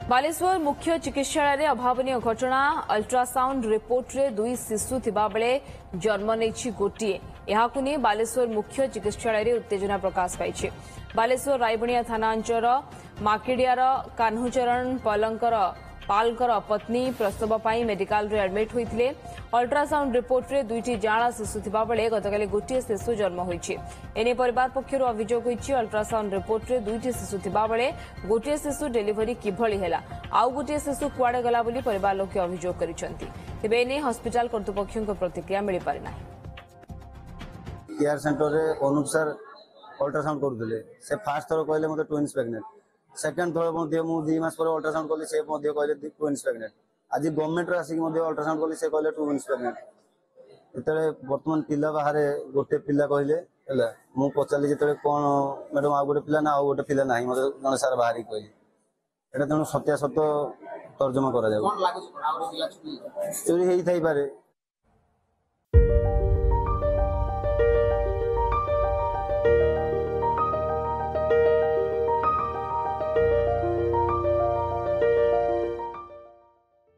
बालेश्वर मुख्य चिकित्सालय अभावनीय घटना अल्ट्रासाउंड रिपोर्ट रे 2 शिशु थिबा बेले जन्म नेछि गोटिए एहाकु नै बालेश्वर मुख्य चिकित्सालय रे उत्तेजना प्रकाश पाइछि। बालेश्वर रायबणिया थाना अंचल माकिडियार कान्हुचरण पालकर पत्नी प्रसव पाई मेडिकल रे एडमिट होइथिले। अल्ट्रासाउंड रिपोर्ट रे 2टी जांला शिशु थिबा बेले गतकाली गोटिए शिशु जन्म होइछि। एने परिवार पक्षरु अभियोग होइछि अल्ट्रासाउंड रिपोर्ट रे 2टी शिशु थिबा बेले गोटिए शिशु डेलीवरी किभଳି ହେଲା आउ गोटिए शिशु कुआडे गला बोली परिवार लोके अभियोग करिसंती। तेबे एने हॉस्पिटल कर्तृपक्षक प्रतिक्रिया मिलि पारि नाही। केयर सेंटर रे अनुप सर अल्ट्रासाउंड करथले से फर्स्ट थरो कहले मते ट्विन्स प्रेग्नेंट सेकंड थरो मध्ये मु 2 मास पर अल्ट्रासाउंड करली से मध्ये कहले ट्विन्स प्रेग्नेंट आज गवर्नमेंट रे आसी मध्ये अल्ट्रासाउंड करली से कहले ट्विन्स प्रेग्नेंट एतले वर्तमान पिला बाहरे गोटे पिला कहले हला मु पचाली जेतले कोन मैडम आ गोटे पिला ना आ गोटे पिला नाही मते जने सर बाहरी कहले एटा तनो सत्य सत्य तर्जुमा करा जाय कोन लागु आ गोटे पिला चोरी हेई थाई पारे।